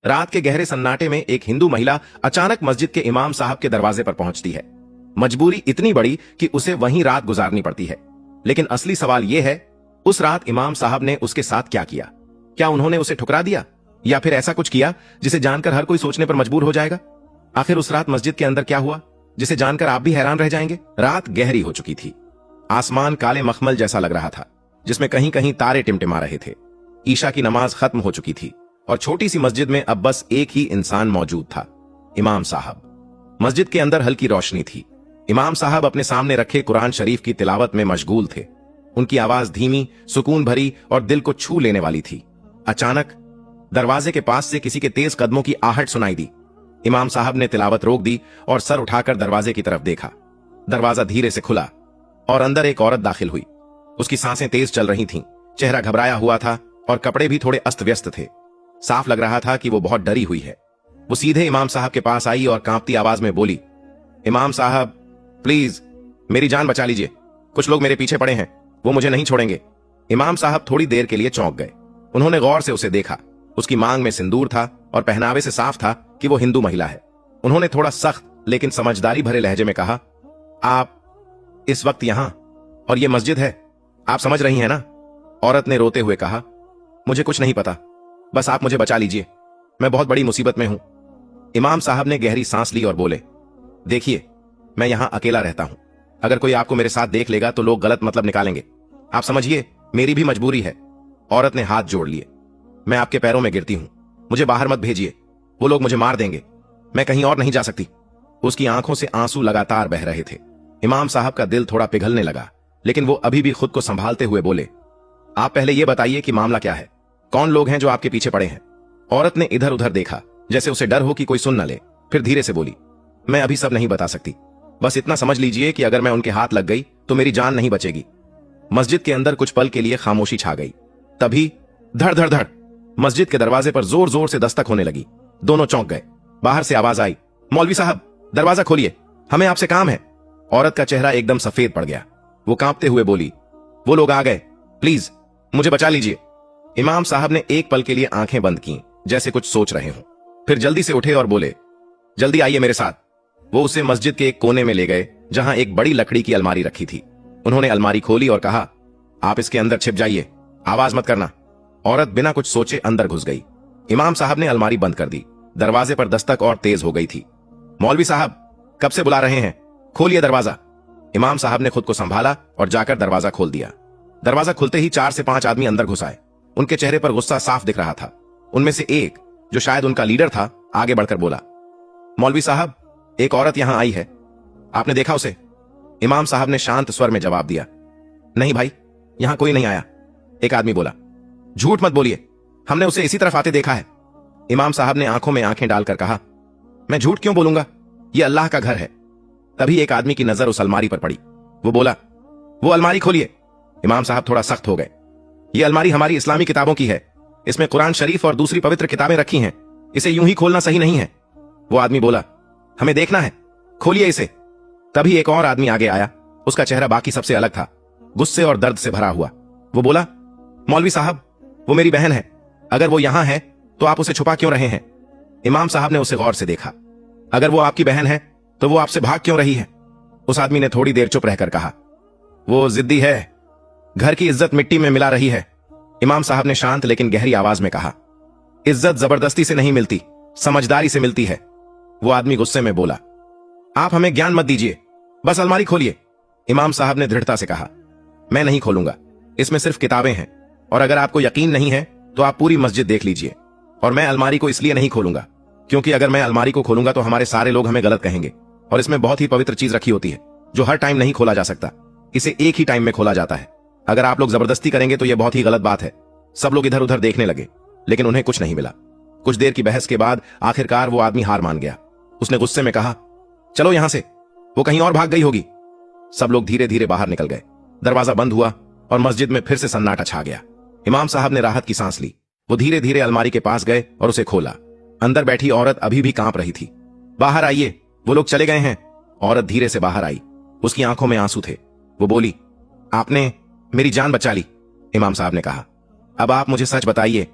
रात के गहरे सन्नाटे में एक हिंदू महिला अचानक मस्जिद के इमाम साहब के दरवाजे पर पहुंचती है। मजबूरी इतनी बड़ी कि उसे वहीं रात गुजारनी पड़ती है। लेकिन असली सवाल यह है, उस रात इमाम साहब ने उसके साथ क्या किया? क्या उन्होंने उसे ठुकरा दिया या फिर ऐसा कुछ किया जिसे जानकर हर कोई सोचने पर मजबूर हो जाएगा? आखिर उस रात मस्जिद के अंदर क्या हुआ जिसे जानकर आप भी हैरान रह जाएंगे? रात गहरी हो चुकी थी। आसमान काले मखमल जैसा लग रहा था, जिसमें कहीं कहीं तारे टिमटिमा रहे थे। ईशा की नमाज खत्म हो चुकी थी और छोटी सी मस्जिद में अब बस एक ही इंसान मौजूद था, इमाम साहब। मस्जिद के अंदर हल्की रोशनी थी। इमाम साहब अपने सामने रखे कुरान शरीफ की तिलावत में मशगूल थे। उनकी आवाज धीमी, सुकून भरी और दिल को छू लेने वाली थी। अचानक दरवाजे के पास से किसी के तेज कदमों की आहट सुनाई दी। इमाम साहब ने तिलावत रोक दी और सर उठाकर दरवाजे की तरफ देखा। दरवाजा धीरे से खुला और अंदर एक औरत दाखिल हुई। उसकी सांसें तेज चल रही थीं, चेहरा घबराया हुआ था और कपड़े भी थोड़े अस्त व्यस्त थे। साफ लग रहा था कि वो बहुत डरी हुई है। वो सीधे इमाम साहब के पास आई और कांपती आवाज में बोली, इमाम साहब प्लीज मेरी जान बचा लीजिए। कुछ लोग मेरे पीछे पड़े हैं, वो मुझे नहीं छोड़ेंगे। इमाम साहब थोड़ी देर के लिए चौंक गए। उन्होंने गौर से उसे देखा। उसकी मांग में सिंदूर था और पहनावे से साफ था कि वो हिंदू महिला है। उन्होंने थोड़ा सख्त लेकिन समझदारी भरे लहजे में कहा, आप इस वक्त यहां, और ये मस्जिद है, आप समझ रही हैं ना? औरत ने रोते हुए कहा, मुझे कुछ नहीं पता, बस आप मुझे बचा लीजिए, मैं बहुत बड़ी मुसीबत में हूं। इमाम साहब ने गहरी सांस ली और बोले, देखिए मैं यहां अकेला रहता हूं। अगर कोई आपको मेरे साथ देख लेगा तो लोग गलत मतलब निकालेंगे। आप समझिए मेरी भी मजबूरी है। औरत ने हाथ जोड़ लिए, मैं आपके पैरों में गिरती हूं, मुझे बाहर मत भेजिए, वो लोग मुझे मार देंगे, मैं कहीं और नहीं जा सकती। उसकी आंखों से आंसू लगातार बह रहे थे। इमाम साहब का दिल थोड़ा पिघलने लगा, लेकिन वो अभी भी खुद को संभालते हुए बोले, आप पहले यह बताइए कि मामला क्या है? कौन लोग हैं जो आपके पीछे पड़े हैं? औरत ने इधर उधर देखा जैसे उसे डर हो कि कोई सुन न ले। फिर धीरे से बोली, मैं अभी सब नहीं बता सकती, बस इतना समझ लीजिए कि अगर मैं उनके हाथ लग गई तो मेरी जान नहीं बचेगी। मस्जिद के अंदर कुछ पल के लिए खामोशी छा गई। तभी धड़ धड़ धड़ मस्जिद के दरवाजे पर जोर जोर से दस्तक होने लगी। दोनों चौंक गए। बाहर से आवाज आई, मौलवी साहब दरवाजा खोलिए, हमें आपसे काम है। औरत का चेहरा एकदम सफेद पड़ गया। वो कांपते हुए बोली, वो लोग आ गए, प्लीज मुझे बचा लीजिए। इमाम साहब ने एक पल के लिए आंखें बंद की, जैसे कुछ सोच रहे हों। फिर जल्दी से उठे और बोले, जल्दी आइए मेरे साथ। वो उसे मस्जिद के एक कोने में ले गए जहां एक बड़ी लकड़ी की अलमारी रखी थी। उन्होंने अलमारी खोली और कहा, आप इसके अंदर छिप जाइए, आवाज मत करना। औरत बिना कुछ सोचे अंदर घुस गई। इमाम साहब ने अलमारी बंद कर दी। दरवाजे पर दस्तक और तेज हो गई थी। मौलवी साहब कब से बुला रहे हैं, खोलिए दरवाजा। इमाम साहब ने खुद को संभाला और जाकर दरवाजा खोल दिया। दरवाजा खुलते ही 4 से 5 आदमी अंदर घुस आए। उनके चेहरे पर गुस्सा साफ दिख रहा था। उनमें से एक, जो शायद उनका लीडर था, आगे बढ़कर बोला, मौलवी साहब एक औरत यहां आई है, आपने देखा उसे? इमाम साहब ने शांत स्वर में जवाब दिया, नहीं भाई, यहां कोई नहीं आया। एक आदमी बोला, झूठ मत बोलिए, हमने उसे इसी तरफ आते देखा है। इमाम साहब ने आंखों में आंखें डालकर कहा, मैं झूठ क्यों बोलूंगा, यह अल्लाह का घर है। तभी एक आदमी की नजर उस अलमारी पर पड़ी। वो बोला, वो अलमारी खोलिए। इमाम साहब थोड़ा सख्त हो गए। यह अलमारी हमारी इस्लामी किताबों की है, इसमें कुरान शरीफ और दूसरी पवित्र किताबें रखी हैं, इसे यूं ही खोलना सही नहीं है। वो आदमी बोला, हमें देखना है, खोलिए इसे। तभी एक और आदमी आगे आया। उसका चेहरा बाकी सबसे अलग था, गुस्से और दर्द से भरा हुआ। वो बोला, मौलवी साहब वो मेरी बहन है, अगर वो यहां है तो आप उसे छुपा क्यों रहे हैं? इमाम साहब ने उसे गौर से देखा। अगर वो आपकी बहन है तो वो आपसे भाग क्यों रही है? उस आदमी ने थोड़ी देर चुप रहकर कहा, वो जिद्दी है, घर की इज्जत मिट्टी में मिला रही है। इमाम साहब ने शांत लेकिन गहरी आवाज में कहा, इज्जत जबरदस्ती से नहीं मिलती, समझदारी से मिलती है। वो आदमी गुस्से में बोला, आप हमें ज्ञान मत दीजिए, बस अलमारी खोलिए। इमाम साहब ने दृढ़ता से कहा, मैं नहीं खोलूंगा, इसमें सिर्फ किताबें हैं, और अगर आपको यकीन नहीं है तो आप पूरी मस्जिद देख लीजिए। और मैं अलमारी को इसलिए नहीं खोलूंगा क्योंकि अगर मैं अलमारी को खोलूंगा तो हमारे सारे लोग हमें गलत कहेंगे, और इसमें बहुत ही पवित्र चीज रखी होती है जो हर टाइम नहीं खोला जा सकता, इसे एक ही टाइम में खोला जाता है। अगर आप लोग जबरदस्ती करेंगे तो यह बहुत ही गलत बात है। सब लोग इधर उधर देखने लगे, लेकिन उन्हें कुछ नहीं मिला। कुछ देर की बहस के बाद आखिरकार वो आदमी हार मान गया। उसने गुस्से में कहा, चलो यहां से, वो कहीं और भाग गई होगी। सब लोग धीरे धीरे बाहर निकल गए। दरवाजा बंद हुआ और मस्जिद में फिर से सन्नाटा छा गया। इमाम साहब ने राहत की सांस ली। वो धीरे धीरे अलमारी के पास गए और उसे खोला। अंदर बैठी औरत अभी भी कांप रही थी। बाहर आइए, वो लोग चले गए हैं। औरत धीरे से बाहर आई। उसकी आंखों में आंसू थे। वो बोली, आपने मेरी जान बचा ली। इमाम साहब ने कहा, अब आप मुझे सच बताइए,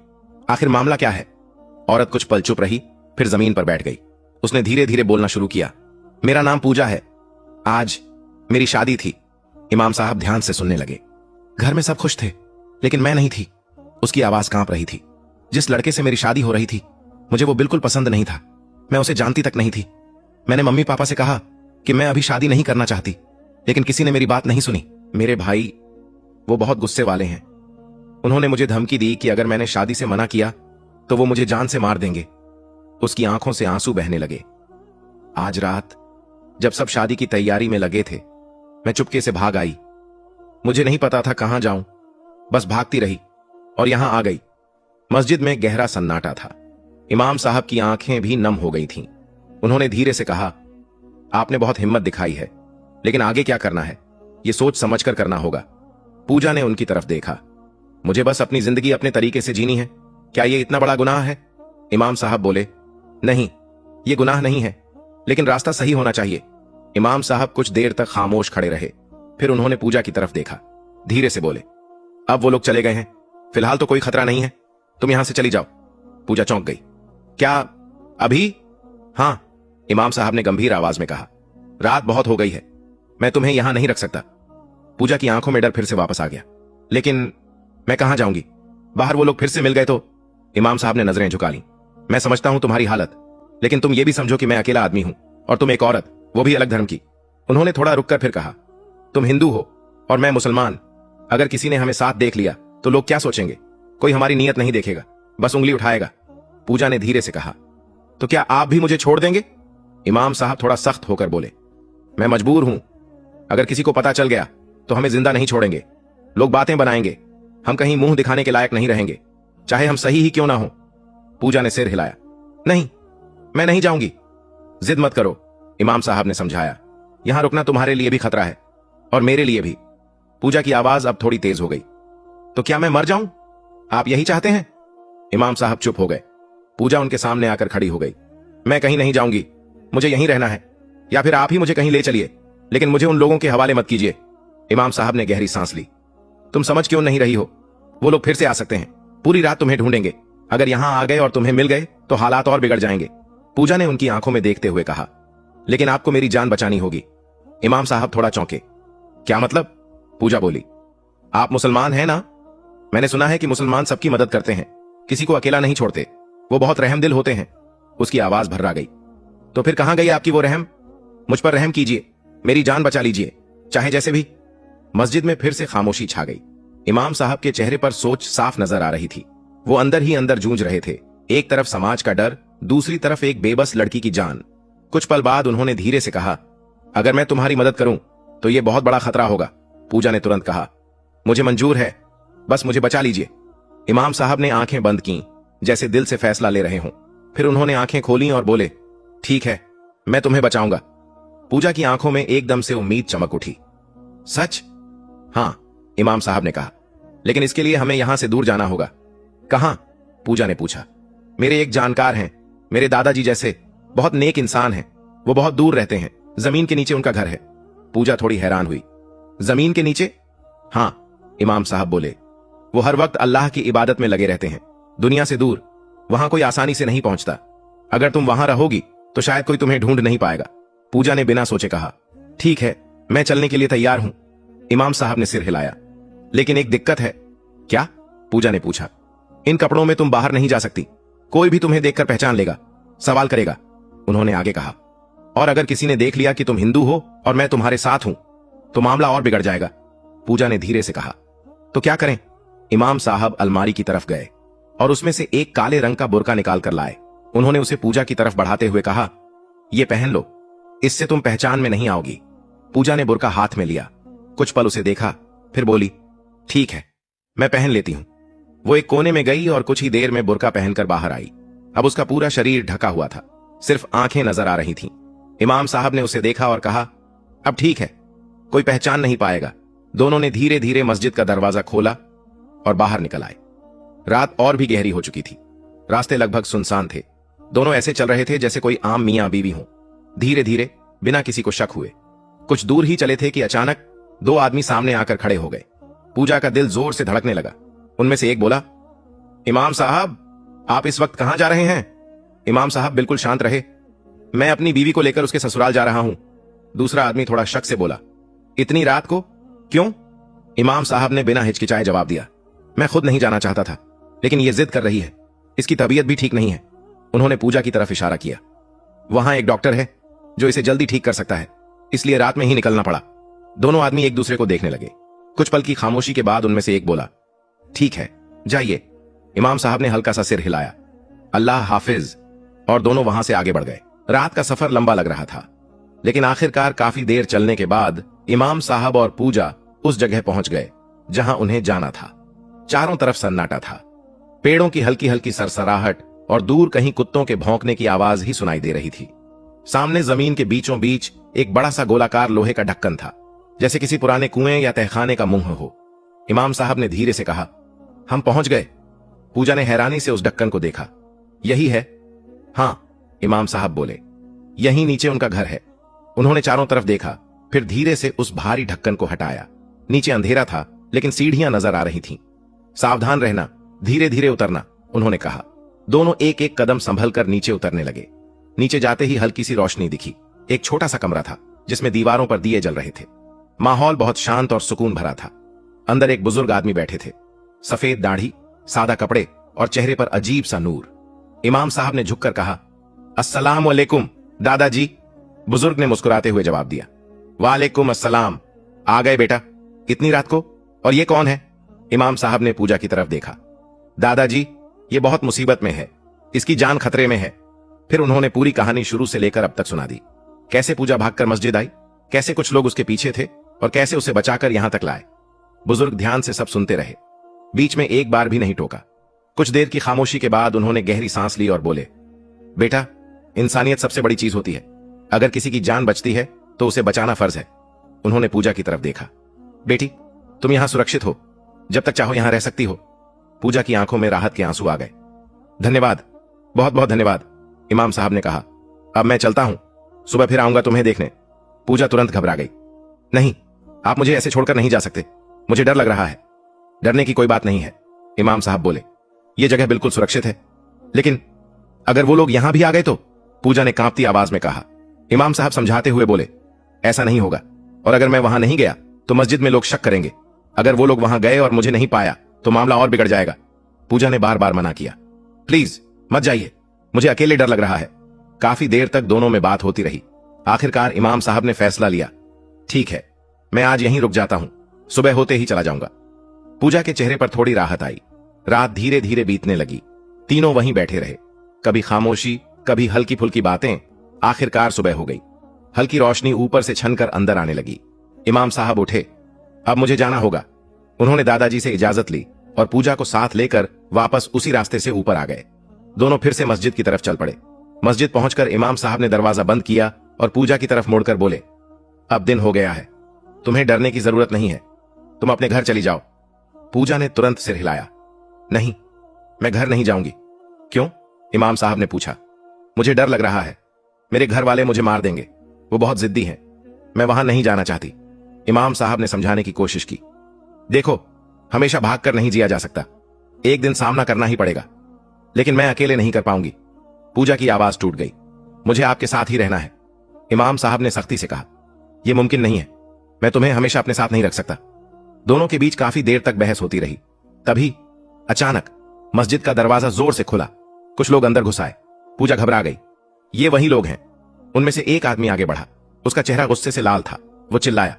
आखिर मामला क्या है? औरत कुछ पल चुप रही, फिर जमीन पर बैठ गई। उसने धीरे धीरे बोलना शुरू किया। मेरा नाम पूजा है। आज मेरी शादी थी। इमाम साहब ध्यान से सुनने लगे। घर में सब खुश थे, लेकिन मैं नहीं थी। उसकी आवाज कांप रही थी। जिस लड़के से मेरी शादी हो रही थी, मुझे वो बिल्कुल पसंद नहीं था। मैं उसे जानती तक नहीं थी। मैंने मम्मी पापा से कहा कि मैं अभी शादी नहीं करना चाहती, लेकिन किसी ने मेरी बात नहीं सुनी। मेरे भाई, वो बहुत गुस्से वाले हैं। उन्होंने मुझे धमकी दी कि अगर मैंने शादी से मना किया तो वो मुझे जान से मार देंगे। उसकी आंखों से आंसू बहने लगे। आज रात जब सब शादी की तैयारी में लगे थे, मैं चुपके से भाग आई। मुझे नहीं पता था कहां जाऊं, बस भागती रही और यहां आ गई। मस्जिद में गहरा सन्नाटा था। इमाम साहब की आंखें भी नम हो गई थीं। उन्होंने धीरे से कहा, आपने बहुत हिम्मत दिखाई है, लेकिन आगे क्या करना है ये सोच समझकर करना होगा। पूजा ने उनकी तरफ देखा। मुझे बस अपनी जिंदगी अपने तरीके से जीनी है। क्या ये इतना बड़ा गुनाह है? इमाम साहब बोले, नहीं, ये गुनाह नहीं है, लेकिन रास्ता सही होना चाहिए। इमाम साहब कुछ देर तक खामोश खड़े रहे, फिर उन्होंने पूजा की तरफ देखा। धीरे से बोले, अब वो लोग चले गए हैं, फिलहाल तो कोई खतरा नहीं है, तुम यहां से चली जाओ। पूजा चौंक गई। क्या अभी? हां, इमाम साहब ने गंभीर आवाज में कहा। रात बहुत हो गई है, मैं तुम्हें यहां नहीं रख सकता। पूजा की आंखों में डर फिर से वापस आ गया। लेकिन मैं कहां जाऊंगी? बाहर वो लोग फिर से मिल गए तो? इमाम साहब ने नजरें झुका ली। मैं समझता हूं तुम्हारी हालत, लेकिन तुम ये भी समझो कि मैं अकेला आदमी हूं और तुम एक औरत, वो भी अलग धर्म की। उन्होंने थोड़ा रुककर फिर कहा, तुम हिंदू हो और मैं मुसलमान। अगर किसी ने हमें साथ देख लिया तो लोग क्या सोचेंगे? कोई हमारी नीयत नहीं देखेगा, बस उंगली उठाएगा। पूजा ने धीरे से कहा, तो क्या आप भी मुझे छोड़ देंगे? इमाम साहब थोड़ा सख्त होकर बोले, मैं मजबूर हूं। अगर किसी को पता चल गया तो हमें जिंदा नहीं छोड़ेंगे। लोग बातें बनाएंगे, हम कहीं मुंह दिखाने के लायक नहीं रहेंगे, चाहे हम सही ही क्यों ना हो। पूजा ने सिर हिलाया। नहीं, मैं नहीं जाऊंगी। जिद मत करो, इमाम साहब ने समझाया। यहां रुकना तुम्हारे लिए भी खतरा है और मेरे लिए भी। पूजा की आवाज अब थोड़ी तेज हो गई। तो क्या मैं मर जाऊं? आप यही चाहते हैं? इमाम साहब चुप हो गए। पूजा उनके सामने आकर खड़ी हो गई। मैं कहीं नहीं जाऊंगी, मुझे यहीं रहना है, या फिर आप ही मुझे कहीं ले चलिए, लेकिन मुझे उन लोगों के हवाले मत कीजिए। इमाम साहब ने गहरी सांस ली। तुम समझ क्यों नहीं रही हो? वो लोग फिर से आ सकते हैं, पूरी रात तुम्हें ढूंढेंगे। अगर यहां आ गए और तुम्हें मिल गए तो हालात और बिगड़ जाएंगे। पूजा ने उनकी आंखों में देखते हुए कहा, लेकिन आपको मेरी जान बचानी होगी। इमाम साहब थोड़ा चौंके। क्या मतलब? पूजा बोली, आप मुसलमान हैं ना? मैंने सुना है कि मुसलमान सबकी मदद करते हैं, किसी को अकेला नहीं छोड़ते, वो बहुत रहमदिल होते हैं। उसकी आवाज भर्रा गई। तो फिर कहां गई आपकी वो रहम? मुझ पर रहम कीजिए, मेरी जान बचा लीजिए, चाहे जैसे भी। मस्जिद में फिर से खामोशी छा गई। इमाम साहब के चेहरे पर सोच साफ नजर आ रही थी। वो अंदर ही अंदर जूझ रहे थे, एक तरफ समाज का डर, दूसरी तरफ एक बेबस लड़की की जान। कुछ पल बाद उन्होंने धीरे से कहा, अगर मैं तुम्हारी मदद करूं तो यह बहुत बड़ा खतरा होगा। पूजा ने तुरंत कहा, मुझे मंजूर है, बस मुझे बचा लीजिए। इमाम साहब ने आंखें बंद की, जैसे दिल से फैसला ले रहे हों। फिर उन्होंने आंखें खोली और बोले, ठीक है, मैं तुम्हें बचाऊंगा। पूजा की आंखों में एकदम से उम्मीद चमक उठी। सच? हां, इमाम साहब ने कहा, लेकिन इसके लिए हमें यहां से दूर जाना होगा। कहां? पूजा ने पूछा। मेरे एक जानकार हैं, मेरे दादाजी जैसे, बहुत नेक इंसान हैं। वो बहुत दूर रहते हैं, जमीन के नीचे उनका घर है। पूजा थोड़ी हैरान हुई। जमीन के नीचे? हां, इमाम साहब बोले, वो हर वक्त अल्लाह की इबादत में लगे रहते हैं, दुनिया से दूर। वहां कोई आसानी से नहीं पहुंचता। अगर तुम वहां रहोगी तो शायद कोई तुम्हें ढूंढ नहीं पाएगा। पूजा ने बिना सोचे कहा, ठीक है, मैं चलने के लिए तैयार हूं। इमाम साहब ने सिर हिलाया। लेकिन एक दिक्कत है। क्या? पूजा ने पूछा। इन कपड़ों में तुम बाहर नहीं जा सकती, कोई भी तुम्हें देखकर पहचान लेगा, सवाल करेगा। उन्होंने आगे कहा, और अगर किसी ने देख लिया कि तुम हिंदू हो और मैं तुम्हारे साथ हूं तो मामला और बिगड़ जाएगा। पूजा ने धीरे से कहा, तो क्या करें? इमाम साहब अलमारी की तरफ गए और उसमें से एक काले रंग का बुर्का निकाल कर लाए। उन्होंने उसे पूजा की तरफ बढ़ाते हुए कहा, यह पहन लो, इससे तुम पहचान में नहीं आओगी। पूजा ने बुर्का हाथ में लिया, कुछ पल उसे देखा, फिर बोली, ठीक है, मैं पहन लेती हूं। वो एक कोने में गई और कुछ ही देर में बुर्का पहनकर बाहर आई। अब उसका पूरा शरीर ढका हुआ था, सिर्फ आंखें नजर आ रही थीं। इमाम साहब ने उसे देखा और कहा, अब ठीक है, कोई पहचान नहीं पाएगा। दोनों ने धीरे धीरे मस्जिद का दरवाजा खोला और बाहर निकल आए। रात और भी गहरी हो चुकी थी। रास्ते लगभग सुनसान थे। दोनों ऐसे चल रहे थे जैसे कोई आम मियां बीवी हो, धीरे धीरे, बिना किसी को शक हुए। कुछ दूर ही चले थे कि अचानक दो आदमी सामने आकर खड़े हो गए। पूजा का दिल जोर से धड़कने लगा। उनमें से एक बोला, इमाम साहब, आप इस वक्त कहां जा रहे हैं? इमाम साहब बिल्कुल शांत रहे। मैं अपनी बीवी को लेकर उसके ससुराल जा रहा हूं। दूसरा आदमी थोड़ा शक से बोला। इतनी रात को? क्यों? इमाम साहब ने बिना हिचकिचाए जवाब दिया। मैं खुद नहीं जाना चाहता था, लेकिन यह जिद कर रही है। इसकी तबीयत भी ठीक नहीं है। उन्होंने पूजा की तरफ इशारा किया। वहां एक डॉक्टर है जो इसे जल्दी ठीक कर सकता है, इसलिए रात में ही निकलना पड़ा। दोनों आदमी एक दूसरे को देखने लगे। कुछ पल की खामोशी के बाद उनमें से एक बोला, ठीक है, जाइए। इमाम साहब ने हल्का सा सिर हिलाया। अल्लाह हाफिज। और दोनों वहां से आगे बढ़ गए। रात का सफर लंबा लग रहा था, लेकिन आखिरकार काफी देर चलने के बाद इमाम साहब और पूजा उस जगह पहुंच गए जहां उन्हें जाना था। चारों तरफ सन्नाटा था। पेड़ों की हल्की हल्की सरसराहट और दूर कहीं कुत्तों के भौंकने की आवाज ही सुनाई दे रही थी। सामने जमीन के बीचों बीच एक बड़ा सा गोलाकार लोहे का ढक्कन था, जैसे किसी पुराने कुएं या तहखाने का मुंह हो। इमाम साहब ने धीरे से कहा, हम पहुंच गए। पूजा ने हैरानी से उस ढक्कन को देखा। यही है? हां, इमाम साहब बोले, यहीं नीचे उनका घर है। उन्होंने चारों तरफ देखा, फिर धीरे से उस भारी ढक्कन को हटाया। नीचे अंधेरा था, लेकिन सीढ़ियां नजर आ रही थीं। सावधान रहना, धीरे धीरे उतरना, उन्होंने कहा। दोनों एक एक कदम संभल कर नीचे उतरने लगे। नीचे जाते ही हल्की सी रोशनी दिखी। एक छोटा सा कमरा था जिसमें दीवारों पर दिए जल रहे थे। माहौल बहुत शांत और सुकून भरा था। अंदर एक बुजुर्ग आदमी बैठे थे। सफेद दाढ़ी, सादा कपड़े और चेहरे पर अजीब सा नूर। इमाम साहब ने झुककर कहा, अस्सलाम वालेकुम दादाजी। बुजुर्ग ने मुस्कुराते हुए जवाब दिया, वालेकुम अस्सलाम। आ गए बेटा, इतनी रात को? और ये कौन है? इमाम साहब ने पूजा की तरफ देखा। दादाजी, ये बहुत मुसीबत में है, इसकी जान खतरे में है। फिर उन्होंने पूरी कहानी शुरू से लेकर अब तक सुना दी। कैसे पूजा भागकर मस्जिद आई, कैसे कुछ लोग उसके पीछे थे और कैसे उसे बचाकर यहां तक लाए। बुजुर्ग ध्यान से सब सुनते रहे, बीच में एक बार भी नहीं टोका। कुछ देर की खामोशी के बाद उन्होंने गहरी सांस ली और बोले, बेटा, इंसानियत सबसे बड़ी चीज होती है। अगर किसी की जान बचती है तो उसे बचाना फर्ज है। उन्होंने पूजा की तरफ देखा। बेटी, तुम यहां सुरक्षित हो, जब तक चाहो यहां रह सकती हो। पूजा की आंखों में राहत के आंसू आ गए। धन्यवाद, बहुत बहुत धन्यवाद, इमाम साहब ने कहा। अब मैं चलता हूं, सुबह फिर आऊंगा तुम्हें देखने। पूजा तुरंत घबरा गई। नहीं, आप मुझे ऐसे छोड़कर नहीं जा सकते, मुझे डर लग रहा है। डरने की कोई बात नहीं है, इमाम साहब बोले। यह जगह बिल्कुल सुरक्षित है। लेकिन अगर वो लोग यहां भी आ गए तो? पूजा ने कांपती आवाज में कहा। इमाम साहब समझाते हुए बोले, ऐसा नहीं होगा। और अगर मैं वहां नहीं गया तो मस्जिद में लोग शक करेंगे। अगर वो लोग वहां गए और मुझे नहीं पाया तो मामला और बिगड़ जाएगा। पूजा ने बार बार मना किया, प्लीज मत जाइए, मुझे अकेले डर लग रहा है। काफी देर तक दोनों में बात होती रही। आखिरकार इमाम साहब ने फैसला लिया, ठीक है, मैं आज यहीं रुक जाता हूं, सुबह होते ही चला जाऊंगा। पूजा के चेहरे पर थोड़ी राहत आई। रात धीरे धीरे बीतने लगी। तीनों वहीं बैठे रहे, कभी खामोशी, कभी हल्की फुल्की बातें। आखिरकार सुबह हो गई। हल्की रोशनी ऊपर से छनकर अंदर आने लगी। इमाम साहब उठे, अब मुझे जाना होगा। उन्होंने दादाजी से इजाजत ली और पूजा को साथ लेकर वापस उसी रास्ते से ऊपर आ गए। दोनों फिर से मस्जिद की तरफ चल पड़े। मस्जिद पहुंचकर इमाम साहब ने दरवाजा बंद किया और पूजा की तरफ मुड़कर बोले, अब दिन हो गया है, तुम्हें डरने की जरूरत नहीं है, तुम अपने घर चली जाओ। पूजा ने तुरंत सिर हिलाया, नहीं, मैं घर नहीं जाऊंगी। क्यों? इमाम साहब ने पूछा। मुझे डर लग रहा है, मेरे घर वाले मुझे मार देंगे, वो बहुत जिद्दी हैं, मैं वहां नहीं जाना चाहती। इमाम साहब ने समझाने की कोशिश की। देखो, हमेशा भागकर नहीं जिया जा सकता, एक दिन सामना करना ही पड़ेगा, लेकिन मैं अकेले नहीं कर पाऊंगी। पूजा की आवाज टूट गई। मुझे आपके साथ ही रहना है, इमाम साहब ने सख्ती से कहा। यह मुमकिन नहीं है, मैं तुम्हें हमेशा अपने साथ नहीं रख सकता। दोनों के बीच काफी देर तक बहस होती रही। तभी अचानक मस्जिद का दरवाजा जोर से खुला। कुछ लोग अंदर घुस आए। पूजा घबरा गई। ये वही लोग हैं। उनमें से एक आदमी आगे बढ़ा। उसका चेहरा गुस्से से लाल था। वो चिल्लाया,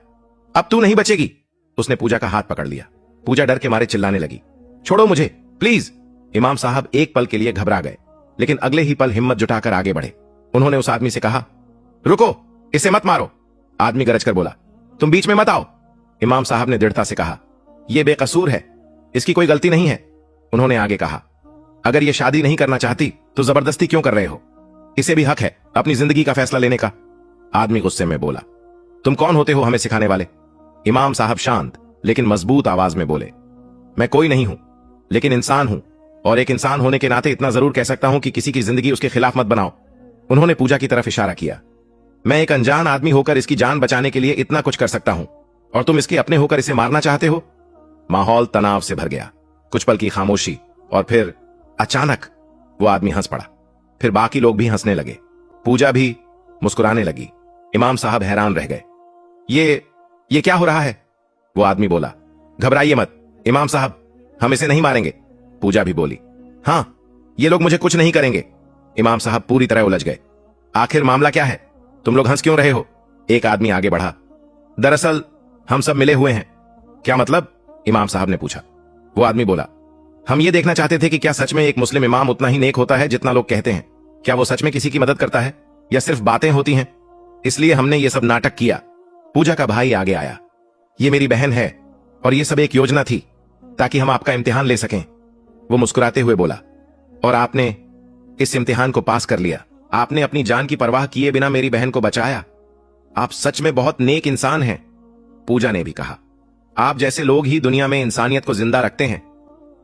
अब तू नहीं बचेगी। उसने पूजा का हाथ पकड़ लिया। पूजा डर के मारे चिल्लाने लगी, छोड़ो मुझे प्लीज। इमाम साहब एक पल के लिए घबरा गए, लेकिन अगले ही पल हिम्मत जुटाकर आगे बढ़े। उन्होंने उस आदमी से कहा, रुको, इसे मत मारो। आदमी गरज कर बोला, तुम बीच में मत आओ। इमाम साहब ने दृढ़ता से कहा, यह बेकसूर है, इसकी कोई गलती नहीं है। उन्होंने आगे कहा, अगर यह शादी नहीं करना चाहती तो जबरदस्ती क्यों कर रहे हो? इसे भी हक है अपनी जिंदगी का फैसला लेने का। आदमी गुस्से में बोला, तुम कौन होते हो हमें सिखाने वाले? इमाम साहब शांत लेकिन मजबूत आवाज में बोले, मैं कोई नहीं हूं, लेकिन इंसान हूं, और एक इंसान होने के नाते इतना जरूर कह सकता हूं कि किसी की जिंदगी उसके खिलाफ मत बनाओ। उन्होंने पूजा की तरफ इशारा किया। मैं एक अनजान आदमी होकर इसकी जान बचाने के लिए इतना कुछ कर सकता हूं, और तुम इसके अपने होकर इसे मारना चाहते हो? माहौल तनाव से भर गया। कुछ पल की खामोशी, और फिर अचानक वो आदमी हंस पड़ा। फिर बाकी लोग भी हंसने लगे, पूजा भी मुस्कुराने लगी। इमाम साहब हैरान रह गए। ये क्या हो रहा है? वो आदमी बोला। घबराइए मत इमाम साहब, हम इसे नहीं मारेंगे। पूजा भी बोली, हां, ये लोग मुझे कुछ नहीं करेंगे। इमाम साहब पूरी तरह उलझ गए। आखिर मामला क्या है? तुम लोग हंस क्यों रहे हो? एक आदमी आगे बढ़ा। दरअसल हम सब मिले हुए हैं। क्या मतलब? इमाम साहब ने पूछा। वो आदमी बोला, हम ये देखना चाहते थे कि क्या सच में एक मुस्लिम इमाम उतना ही नेक होता है जितना लोग कहते हैं? क्या वो सच में किसी की मदद करता है या सिर्फ बातें होती हैं? इसलिए हमने ये सब नाटक किया। पूजा का भाई आगे आया। ये मेरी बहन है और ये सब एक योजना थी ताकि हम आपका इम्तिहान ले सकें। वो मुस्कुराते हुए बोला, और आपने इस इम्तिहान को पास कर लिया। आपने अपनी जान की परवाह किए बिना मेरी बहन को बचाया। आप सच में बहुत नेक इंसान हैं। पूजा ने भी कहा, आप जैसे लोग ही दुनिया में इंसानियत को जिंदा रखते हैं।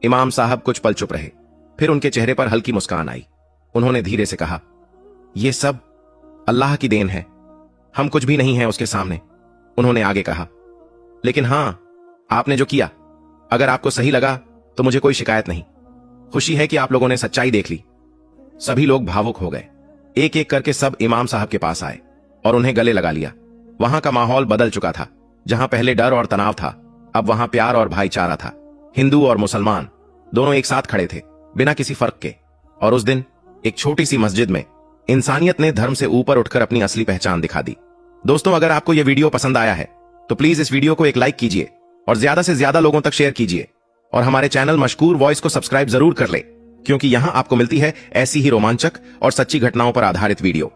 इमाम साहब कुछ पल चुप रहे, फिर उनके चेहरे पर हल्की मुस्कान आई। उन्होंने धीरे से कहा, यह सब अल्लाह की देन है, हम कुछ भी नहीं हैं उसके सामने। उन्होंने आगे कहा, लेकिन हां, आपने जो किया, अगर आपको सही लगा तो मुझे कोई शिकायत नहीं। खुशी है कि आप लोगों ने सच्चाई देख ली। सभी लोग भावुक हो गए। एक एक करके सब इमाम साहब के पास आए और उन्हें गले लगा लिया। वहां का माहौल बदल चुका था। जहां पहले डर और तनाव था, अब वहां प्यार और भाईचारा था। हिंदू और मुसलमान दोनों एक साथ खड़े थे, बिना किसी फर्क के। और उस दिन एक छोटी सी मस्जिद में इंसानियत ने धर्म से ऊपर उठकर अपनी असली पहचान दिखा दी। दोस्तों, अगर आपको यह वीडियो पसंद आया है तो प्लीज इस वीडियो को एक लाइक कीजिए और ज्यादा से ज्यादा लोगों तक शेयर कीजिए। और हमारे चैनल मशकूर वॉइस को सब्सक्राइब जरूर कर ले, क्योंकि यहां आपको मिलती है ऐसी ही रोमांचक और सच्ची घटनाओं पर आधारित वीडियो।